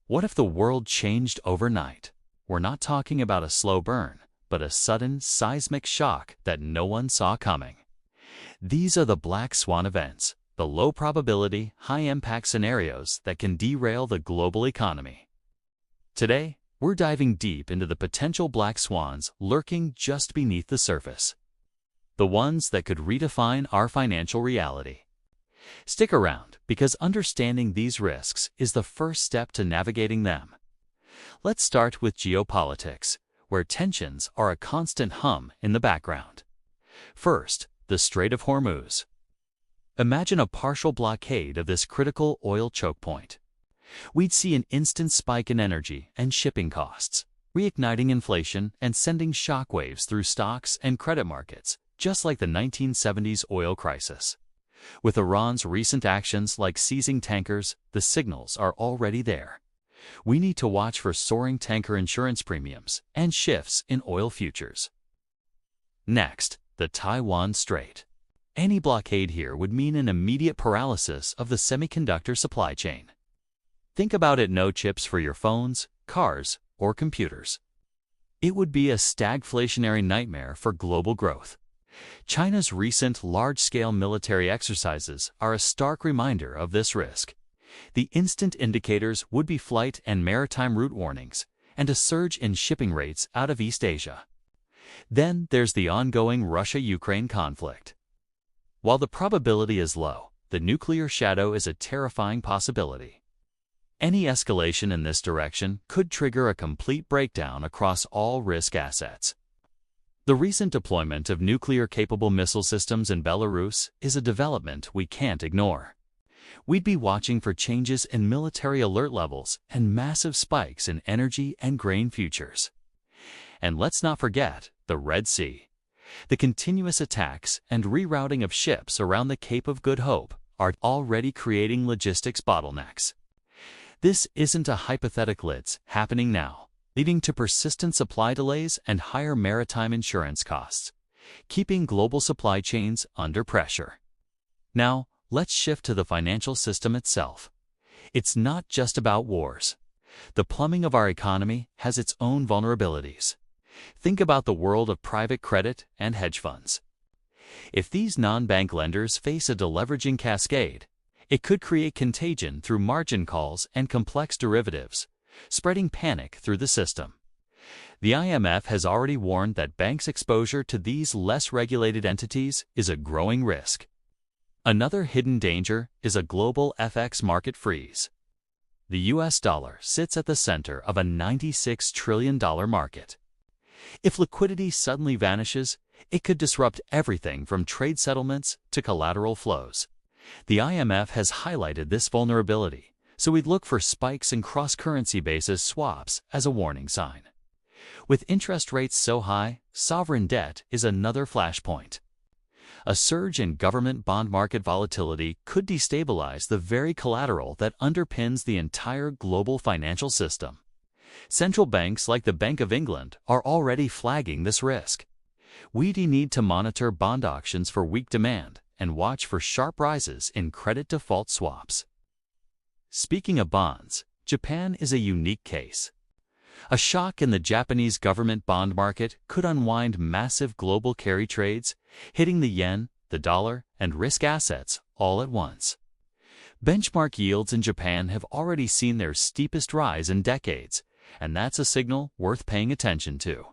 What if the world changed overnight? We're not talking about a slow burn, but a sudden seismic shock that no one saw coming. These are the black swan events, the low-probability, high-impact scenarios that can derail the global economy. Today, we're diving deep into the potential black swans lurking just beneath the surface. The ones that could redefine our financial reality. Stick around, because understanding these risks is the first step to navigating them. Let's start with geopolitics, where tensions are a constant hum in the background. First, the Strait of Hormuz. Imagine a partial blockade of this critical oil choke point. We'd see an instant spike in energy and shipping costs, reigniting inflation and sending shockwaves through stocks and credit markets, just like the 1970s oil crisis. With Iran's recent actions like seizing tankers, the signals are already there. We need to watch for soaring tanker insurance premiums and shifts in oil futures. Next, the Taiwan Strait. Any blockade here would mean an immediate paralysis of the semiconductor supply chain. Think about it: no chips for your phones, cars, or computers. It would be a stagflationary nightmare for global growth. China's recent large-scale military exercises are a stark reminder of this risk. The instant indicators would be flight and maritime route warnings, and a surge in shipping rates out of East Asia. Then there's the ongoing Russia-Ukraine conflict. While the probability is low, the nuclear shadow is a terrifying possibility. Any escalation in this direction could trigger a complete breakdown across all risk assets. The recent deployment of nuclear-capable missile systems in Belarus is a development we can't ignore. We'd be watching for changes in military alert levels and massive spikes in energy and grain futures. And let's not forget the Red Sea. The continuous attacks and rerouting of ships around the Cape of Good Hope are already creating logistics bottlenecks. This isn't a hypothetical, it's happening now, leading to persistent supply delays and higher maritime insurance costs, keeping global supply chains under pressure. Now, let's shift to the financial system itself. It's not just about wars. The plumbing of our economy has its own vulnerabilities. Think about the world of private credit and hedge funds. If these non-bank lenders face a deleveraging cascade, it could create contagion through margin calls and complex derivatives, spreading panic through the system. The IMF has already warned that banks' exposure to these less regulated entities is a growing risk. Another hidden danger is a global FX market freeze. The US dollar sits at the center of a $96 trillion market. If liquidity suddenly vanishes, it could disrupt everything from trade settlements to collateral flows. The IMF has highlighted this vulnerability, so we'd look for spikes in cross-currency basis swaps as a warning sign. With interest rates so high, sovereign debt is another flashpoint. A surge in government bond market volatility could destabilize the very collateral that underpins the entire global financial system. Central banks like the Bank of England are already flagging this risk. We need to monitor bond auctions for weak demand and watch for sharp rises in credit default swaps. Speaking of bonds, Japan is a unique case. A shock in the Japanese government bond market could unwind massive global carry trades, hitting the yen, the dollar, and risk assets all at once. Benchmark yields in Japan have already seen their steepest rise in decades, and that's a signal worth paying attention to.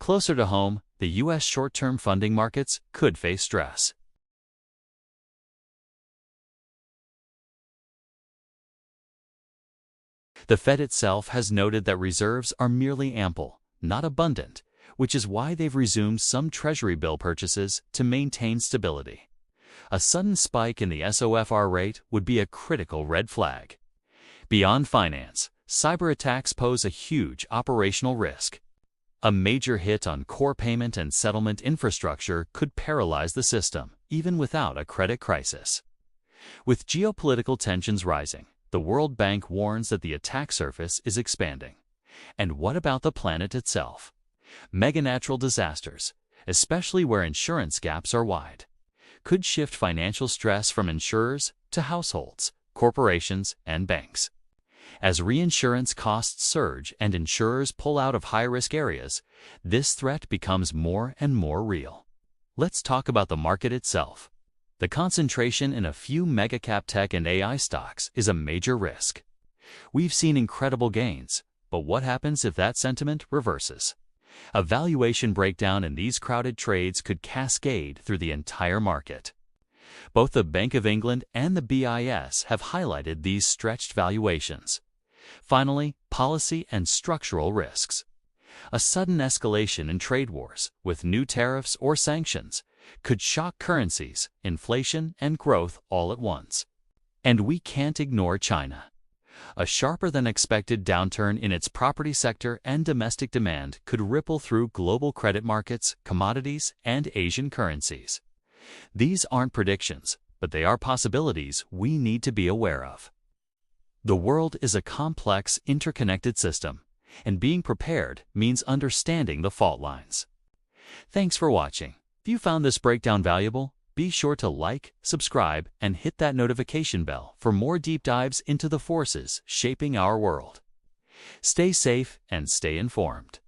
Closer to home, the U.S. short-term funding markets could face stress. The Fed itself has noted that reserves are merely ample, not abundant, which is why they've resumed some Treasury bill purchases to maintain stability. A sudden spike in the SOFR rate would be a critical red flag. Beyond finance, cyber attacks pose a huge operational risk. A major hit on core payment and settlement infrastructure could paralyze the system, even without a credit crisis. With geopolitical tensions rising, the World Bank warns that the attack surface is expanding. And what about the planet itself? Meganatural disasters, especially where insurance gaps are wide, could shift financial stress from insurers to households, corporations, and banks. As reinsurance costs surge and insurers pull out of high-risk areas, this threat becomes more and more real. Let's talk about the market itself. The concentration in a few mega-cap tech and AI stocks is a major risk. We've seen incredible gains, but what happens if that sentiment reverses? A valuation breakdown in these crowded trades could cascade through the entire market. Both the Bank of England and the BIS have highlighted these stretched valuations. Finally, policy and structural risks. A sudden escalation in trade wars, with new tariffs or sanctions, could shock currencies, inflation, and growth all at once. And we can't ignore China. A sharper-than-expected downturn in its property sector and domestic demand could ripple through global credit markets, commodities, and Asian currencies. These aren't predictions, but they are possibilities we need to be aware of. The world is a complex, interconnected system, and being prepared means understanding the fault lines. Thanks for watching. If you found this breakdown valuable, be sure to like, subscribe, and hit that notification bell for more deep dives into the forces shaping our world. Stay safe and stay informed.